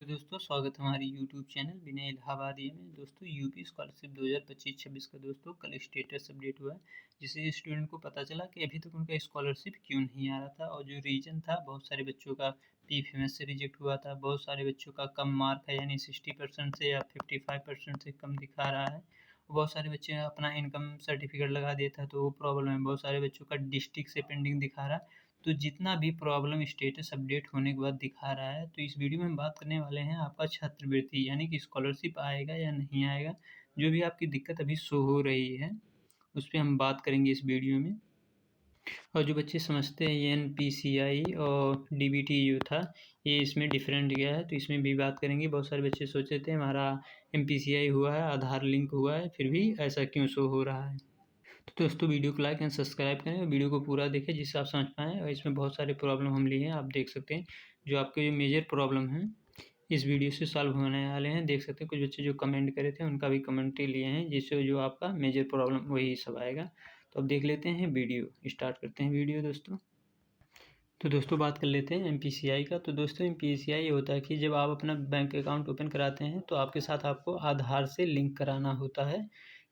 तो दोस्तों स्वागत है हमारी यूट्यूब चैनल विनय इलाहाबादिया में। दोस्तों यूपी स्कॉलरशिप 2025-26 का दोस्तों कल स्टेटस अपडेट हुआ है, जिससे स्टूडेंट को पता चला कि अभी तक उनका स्कॉलरशिप क्यों नहीं आ रहा था। और जो रीज़न था, बहुत सारे बच्चों का पीएफएमएस से रिजेक्ट हुआ था, बहुत सारे बच्चों का कम मार्क है, यानी 60% से या 55% से कम दिखा रहा है। बहुत सारे बच्चे अपना इनकम सर्टिफिकेट लगा देता है तो वो प्रॉब्लम है। बहुत सारे बच्चों का डिस्ट्रिक्ट से पेंडिंग दिखा रहा है। तो जितना भी प्रॉब्लम स्टेटस अपडेट होने के बाद दिखा रहा है, तो इस वीडियो में हम बात करने वाले हैं आपका छात्रवृत्ति यानी कि स्कॉलरशिप आएगा या नहीं आएगा। जो भी आपकी दिक्कत अभी शो हो रही है उस पर हम बात करेंगे इस वीडियो में। और जो बच्चे समझते हैं ये एनपीसीआई और डीबीटी जो था ये इसमें डिफरेंट गया है, तो इसमें भी बात करेंगे। बहुत सारे बच्चे सोचते थे हमारा एमपीसीआई हुआ है, आधार लिंक हुआ है, फिर भी ऐसा क्यों शो हो रहा है। तो दोस्तों वीडियो को लाइक एंड सब्सक्राइब करें और वीडियो को पूरा देखें जिससे आप समझ पाएँ। और इसमें बहुत सारे प्रॉब्लम हम लिए हैं, आप देख सकते हैं। जो आपके जो मेजर प्रॉब्लम हैं इस वीडियो से सॉल्व होने वाले हैं। देख सकते हैं कुछ बच्चे जो कमेंट करे थे उनका भी कमेंट लिए हैं, जिससे जो आपका मेजर प्रॉब्लम वही सब आएगा। तो अब देख लेते हैं वीडियो, स्टार्ट करते हैं वीडियो दोस्तों। तो दोस्तों बात कर लेते हैं एमपीसीआई का। तो दोस्तों एमपीसीआई ये होता है कि जब आप अपना बैंक अकाउंट ओपन कराते हैं तो आपके साथ आपको आधार से लिंक कराना होता है।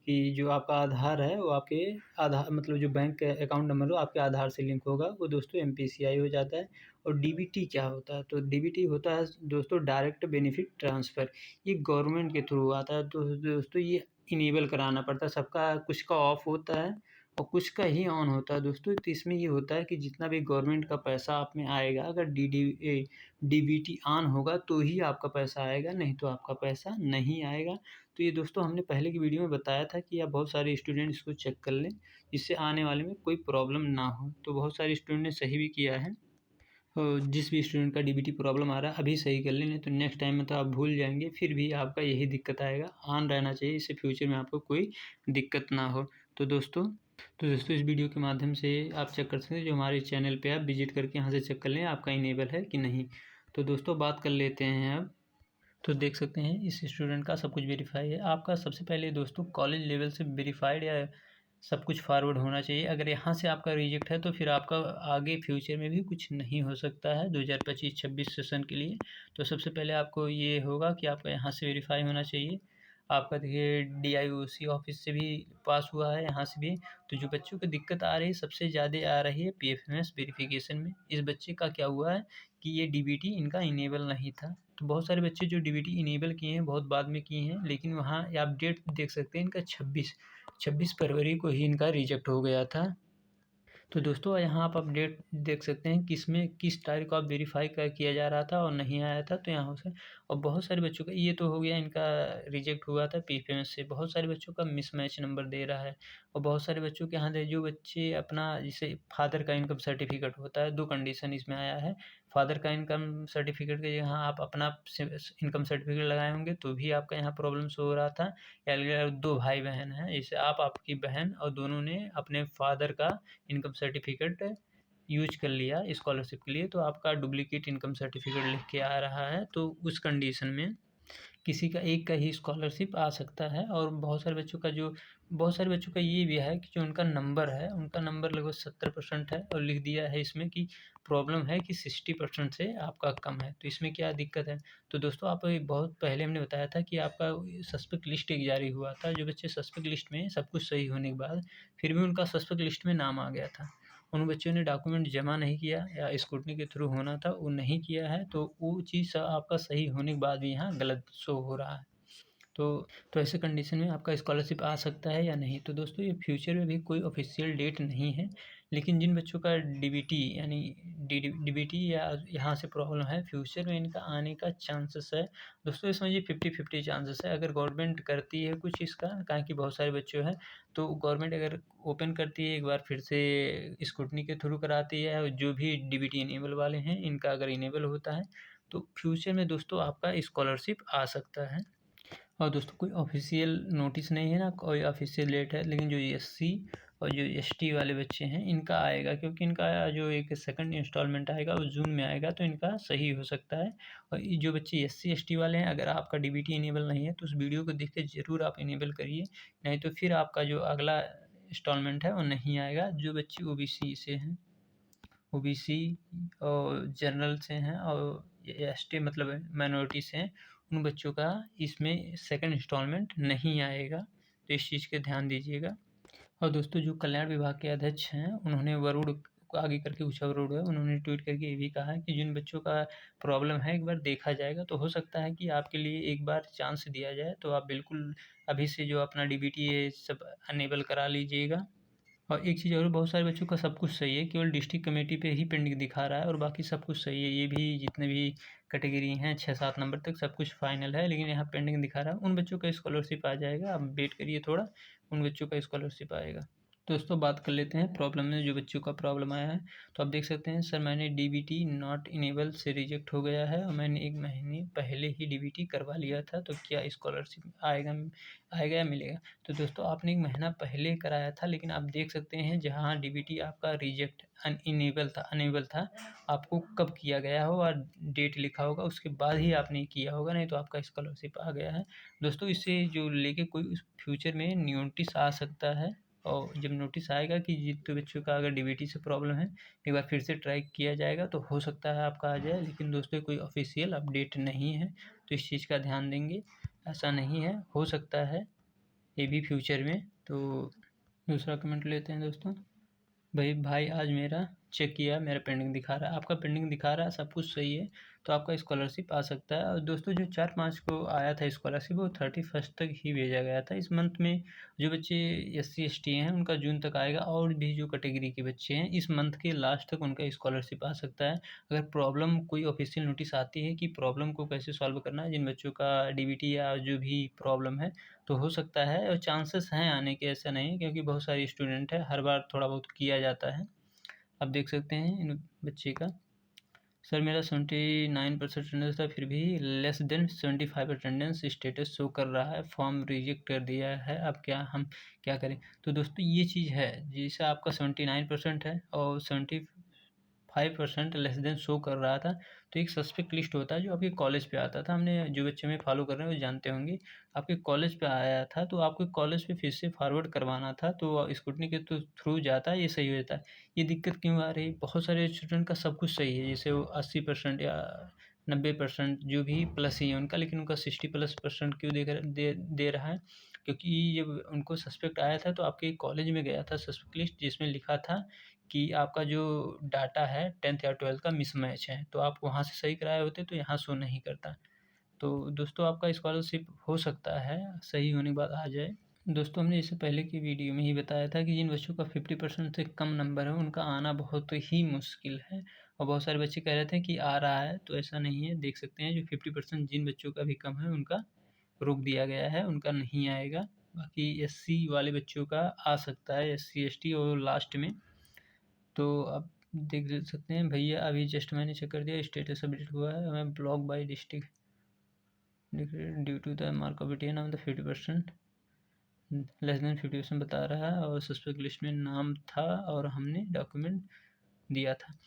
कि जो आपका आधार है वो आपके आधार मतलब जो बैंक अकाउंट नंबर हो आपके आधार से लिंक होगा, वो दोस्तों एमपीसीआई हो जाता है। और डीबीटी क्या होता है? तो डीबीटी होता है दोस्तों डायरेक्ट बेनिफिट ट्रांसफ़र। ये गवर्नमेंट के थ्रू आता है, तो दोस्तों ये इनेबल कराना पड़ता है। सबका कुछ का ऑफ होता है और कुछ का ही ऑन होता है दोस्तों। तो इसमें ये होता है कि जितना भी गवर्नमेंट का पैसा आप में आएगा, अगर डीबीटी ऑन होगा तो ही आपका पैसा आएगा, नहीं तो आपका पैसा नहीं आएगा। तो ये दोस्तों हमने पहले की वीडियो में बताया था कि आप बहुत सारे स्टूडेंट इसको चेक कर लें, जिससे आने वाले में कोई प्रॉब्लम ना हो। तो बहुत सारे स्टूडेंट ने सही भी किया है। जिस भी स्टूडेंट का डीबीटी प्रॉब्लम आ रहा है अभी सही कर लें, नहीं तो नेक्स्ट टाइम में तो आप भूल जाएंगे, फिर भी आपका यही दिक्कत आएगा। ऑन रहना चाहिए, इससे फ्यूचर में आपको कोई दिक्कत ना हो। तो दोस्तों इस वीडियो के माध्यम से आप चेक कर सकते हैं, जो हमारे चैनल पे आप विजिट करके यहाँ से चेक कर लें आपका इनेबल है कि नहीं। तो दोस्तों बात कर लेते हैं अब। तो देख सकते हैं इस स्टूडेंट का सब कुछ वेरीफाई है। आपका सबसे पहले दोस्तों कॉलेज लेवल से वेरीफाइड या सब कुछ फॉरवर्ड होना चाहिए। अगर यहाँ से आपका रिजेक्ट है तो फिर आपका आगे फ्यूचर में भी कुछ नहीं हो सकता है 2025-26 सेशन के लिए। तो सबसे पहले आपको ये होगा कि आपका यहाँ से वेरीफाई होना चाहिए। आपका देखिए डीआईओसी ऑफिस से भी पास हुआ है, यहाँ से भी। तो जो बच्चों को दिक्कत आ रही है सबसे ज़्यादा आ रही है पीएफएमएस वेरिफिकेशन में। इस बच्चे का क्या हुआ है कि ये डीबीटी इनका इनेबल नहीं था। तो बहुत सारे बच्चे जो डीबीटी इनेबल किए हैं बहुत बाद में किए हैं, लेकिन वहाँ आप डेट देख सकते हैं इनका 26 फरवरी को ही इनका रिजेक्ट हो गया था। तो दोस्तों यहाँ आप अपडेट देख सकते हैं किसमें किस तारीख को आप वेरीफाई किया जा रहा था और नहीं आया था। तो यहाँ से और बहुत सारे बच्चों का ये तो हो गया, इनका रिजेक्ट हुआ था पीएफएमएस से। बहुत सारे बच्चों का मिसमैच नंबर दे रहा है। और बहुत सारे बच्चों के यहाँ जो बच्चे अपना जैसे फादर का इनकम सर्टिफिकेट होता है, दो कंडीशन इसमें आया है। फादर का इनकम सर्टिफिकेट के जगह आप अपना इनकम सर्टिफिकेट लगाए होंगे तो भी आपका यहाँ प्रॉब्लम शो हो रहा था। या अगर दो भाई बहन हैं, जैसे आप आपकी बहन और दोनों ने अपने फादर का इनकम सर्टिफिकेट यूज कर लिया स्कॉलरशिप के लिए, तो आपका डुप्लीकेट इनकम सर्टिफिकेट लिख के आ रहा है। तो उस कंडीशन में किसी का एक का ही स्कॉलरशिप आ सकता है। और बहुत सारे बच्चों का ये भी है कि जो उनका नंबर है, उनका नंबर लगभग 70% है और लिख दिया है इसमें कि प्रॉब्लम है कि 60% से आपका कम है। तो इसमें क्या दिक्कत है? तो दोस्तों आप बहुत पहले हमने बताया था कि आपका सस्पेक्ट लिस्ट एक जारी हुआ था। जो बच्चे सस्पेक्ट लिस्ट में सब कुछ सही होने के बाद फिर भी उनका सस्पेक्ट लिस्ट में नाम आ गया था, उन बच्चों ने डॉक्यूमेंट जमा नहीं किया या स्क्रूटनी के थ्रू होना था वो नहीं किया है, तो वो चीज़ आपका सही होने के बाद भी यहाँ गलत शो हो रहा है। तो तो ऐसे कंडीशन में आपका स्कॉलरशिप आ सकता है या नहीं। तो दोस्तों ये फ्यूचर में भी कोई ऑफिशियल डेट नहीं है, लेकिन जिन बच्चों का डीबीटी यानी डीबीटी या यहाँ से प्रॉब्लम है, फ्यूचर में इनका आने का चांसेस है दोस्तों। ये समझिए 50-50 चांसेस है। अगर गवर्नमेंट करती है कुछ इसका, कहाँ कि बहुत सारे बच्चे हैं, तो गवर्नमेंट अगर ओपन करती है एक बार फिर से स्क्रूटनी के थ्रू कराती है, और जो भी डीबीटी इनेबल वाले हैं इनका अगर इनेबल होता है तो फ्यूचर में दोस्तों आपका स्कॉलरशिप आ सकता है। और दोस्तों कोई ऑफिशियल नोटिस नहीं है ना, कोई ऑफिशियल डेट है, लेकिन जो एससी और जो एसटी वाले बच्चे हैं इनका आएगा, क्योंकि इनका जो एक सेकंड इंस्टॉलमेंट आएगा वो जून में आएगा, तो इनका सही हो सकता है। और ये जो बच्चे एससी एसटी वाले हैं, अगर आपका डीबीटी इनेबल नहीं है तो उस वीडियो को देख के ज़रूर आप इनेबल करिए, नहीं तो फिर आपका जो अगला इंस्टॉलमेंट है वो नहीं आएगा। जो बच्चे ओबीसी से हैं, ओबीसी और जनरल से हैं और ST मतलब माइनॉरिटी से हैं, उन बच्चों का इसमें सेकंड इंस्टॉलमेंट नहीं आएगा, तो इस चीज़ का ध्यान दीजिएगा। और दोस्तों जो कल्याण विभाग के अध्यक्ष हैं, उन्होंने वरुण को आगे करके उषा वरुण है, उन्होंने ट्वीट करके ये भी कहा है कि जिन बच्चों का प्रॉब्लम है एक बार देखा जाएगा, तो हो सकता है कि आपके लिए एक बार चांस दिया जाए, तो आप बिल्कुल अभी से जो अपना DBT ये सब अनेबल करा लीजिएगा। और एक चीज़ और, बहुत सारे बच्चों का सब कुछ सही है, केवल डिस्ट्रिक्ट कमेटी पे ही पेंडिंग दिखा रहा है और बाकी सब कुछ सही है। ये भी जितने भी कैटेगरी हैं 6-7 नंबर तक सब कुछ फाइनल है, लेकिन यहाँ पेंडिंग दिखा रहा है। उन बच्चों का स्कॉलरशिप आ जाएगा, आप वेट करिए थोड़ा, उन बच्चों का स्कॉलरशिप आएगा। दोस्तों बात कर लेते हैं प्रॉब्लम में, जो बच्चों का प्रॉब्लम आया है। तो आप देख सकते हैं, सर मैंने DBT नॉट इनेबल से रिजेक्ट हो गया है और मैंने 1 महीने पहले ही DBT करवा लिया था, तो क्या स्कॉलरशिप आएगा या मिलेगा? तो दोस्तों आपने 1 महीना पहले कराया था, लेकिन आप देख सकते हैं जहाँ DBT आपका रिजेक्ट अनेबल था, आपको कब किया गया हो और डेट लिखा होगा, उसके बाद ही आपने किया होगा, नहीं तो आपका स्कॉलरशिप आ गया है। दोस्तों इससे जो लेके कोई फ्यूचर में नोटिस आ सकता है, और जब नोटिस आएगा कि जितने बच्चों का अगर DBT से प्रॉब्लम है, एक बार फिर से ट्राई किया जाएगा, तो हो सकता है आपका आ जाए। लेकिन दोस्तों कोई ऑफिशियल अपडेट नहीं है, तो इस चीज़ का ध्यान देंगे, ऐसा नहीं है, हो सकता है ये भी फ्यूचर में। तो दूसरा कमेंट लेते हैं दोस्तों। भाई आज मेरा चेक किया, मेरा पेंडिंग दिखा रहा है, आपका पेंडिंग दिखा रहा है, सब कुछ सही है, तो आपका स्कॉलरशिप आ सकता है। और दोस्तों जो 4-5 को आया था स्कॉलरशिप, वो 31 तक ही भेजा गया था। इस मंथ में जो बच्चे SC ST हैं उनका जून तक आएगा, और भी जो कैटेगरी के बच्चे हैं इस मंथ के लास्ट तक उनका स्कॉलरशिप आ सकता है। अगर प्रॉब्लम कोई ऑफिशियल नोटिस आती है कि प्रॉब्लम को कैसे सॉल्व करना है, जिन बच्चों का DBT या जो भी प्रॉब्लम है, तो हो सकता है और चांसेस हैं आने के, ऐसा नहीं है, क्योंकि बहुत सारे स्टूडेंट है, हर बार थोड़ा बहुत किया जाता है। आप देख सकते हैं इन बच्चे का, सर मेरा 79% अटेंडेंस था, फिर भी less than 75 attendance status show कर रहा है, फॉर्म रिजेक्ट कर दिया है, अब हम क्या करें? तो दोस्तों ये चीज़ है, जैसे आपका 79% है और 75% लेस देन शो कर रहा था, तो एक सस्पेक्ट लिस्ट होता है जो आपके कॉलेज पे आता था। हमने जो बच्चे में फॉलो कर रहे हैं वो जानते होंगे, आपके कॉलेज पे आया था, तो आपको कॉलेज पे फिर से फॉरवर्ड करवाना था, तो स्क्रूटनी के थ्रू जाता है, ये सही हो जाता है। ये दिक्कत क्यों आ रही है? बहुत सारे स्टूडेंट का सब कुछ सही है, जैसे वो 80% या 90% जो भी प्लस ही है उनका, लेकिन उनका 60+% क्यों दे रहा है? क्योंकि जब उनको सस्पेक्ट आया था, तो आपके कॉलेज में गया था सस्पेक्ट लिस्ट, जिसमें लिखा था कि आपका जो डाटा है 10th या 12th का मिसमैच है, तो आप वहाँ से सही कराए होते तो यहाँ शो नहीं करता। तो दोस्तों आपका स्कॉलरशिप हो सकता है सही होने के बाद आ जाए। दोस्तों हमने इससे पहले की वीडियो में ही बताया था कि जिन बच्चों का 50% से कम नंबर है उनका आना बहुत ही मुश्किल है, और बहुत सारे बच्चे कह रहे थे कि आ रहा है, तो ऐसा नहीं है। देख सकते हैं जो 50% जिन बच्चों का भी कम है उनका रोक दिया गया है, उनका नहीं आएगा। बाकी SC वाले बच्चों का आ सकता है, SC ST और लास्ट में। तो आप देख सकते हैं भैया, अभी जस्ट मैंने चेक कर दिया, स्टेटस अपडेट हुआ है, हमें block by district due to the mark of BTN of the 50% less than 50% बता रहा है, और सस्पेक्ट लिस्ट में नाम था और हमने डॉक्यूमेंट दिया था।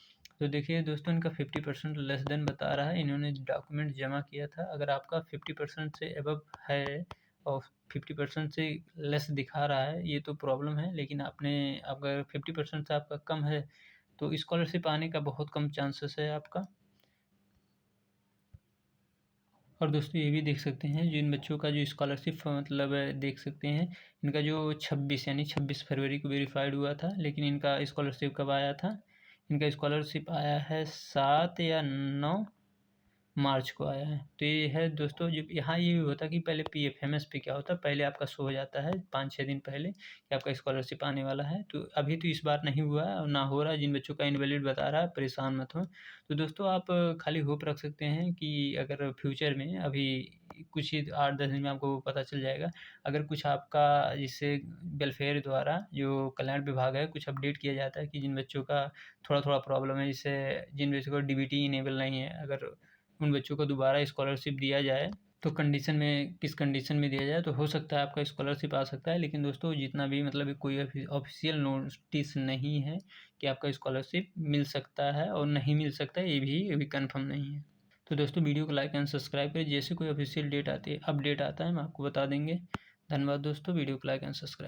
तो देखिए दोस्तों इनका 50% लेस देन बता रहा है, इन्होंने डॉक्यूमेंट जमा किया था। अगर आपका 50% से अबव है और 50% से लेस दिखा रहा है, ये तो प्रॉब्लम है। लेकिन आपने अगर 50% से आपका कम है, तो स्कॉलरशिप आने का बहुत कम चांसेस है आपका। और दोस्तों ये भी देख सकते हैं जिन बच्चों का जो स्कॉलरशिप मतलब देख सकते हैं, इनका जो 26 फरवरी को वेरीफाइड हुआ था, लेकिन इनका स्कॉलरशिप कब आया था? इनका स्कॉलरशिप आया है 7 या 9 मार्च को आया है। तो ये है दोस्तों, जब यहाँ ये भी होता है कि पहले PFMS पे क्या होता है, पहले आपका शो हो जाता है 5-6 दिन पहले कि आपका स्कॉलरशिप आने वाला है। तो अभी तो इस बार नहीं हुआ है और ना हो रहा है, जिन बच्चों का इनवैलिड बता रहा है परेशान मत हो। तो दोस्तों आप खाली होप रख सकते हैं कि अगर फ्यूचर में अभी कुछ ही 8-10 दिन में आपको पता चल जाएगा, अगर कुछ आपका जिससे वेलफेयर द्वारा जो कल्याण विभाग है कुछ अपडेट किया जाता है कि जिन बच्चों का थोड़ा-थोड़ा प्रॉब्लम है, जैसे जिन बच्चों को DBT इनेबल नहीं है, अगर उन बच्चों को दोबारा स्कॉलरशिप दिया जाए, तो कंडीशन में किस कंडीशन में दिया जाए, तो हो सकता है आपका स्कॉलरशिप आ सकता है। लेकिन दोस्तों जितना भी मतलब कोई ऑफिशियल नोटिस नहीं है कि आपका स्कॉलरशिप मिल सकता है और नहीं मिल सकता है, ये भी कन्फर्म नहीं है। तो दोस्तों वीडियो को लाइक एंड सब्सक्राइब करें, जैसे कोई ऑफिशियल डेट आती है अपडेट आता है हम आपको बता देंगे। धन्यवाद दोस्तों, वीडियो को लाइक एंड सब्सक्राइब।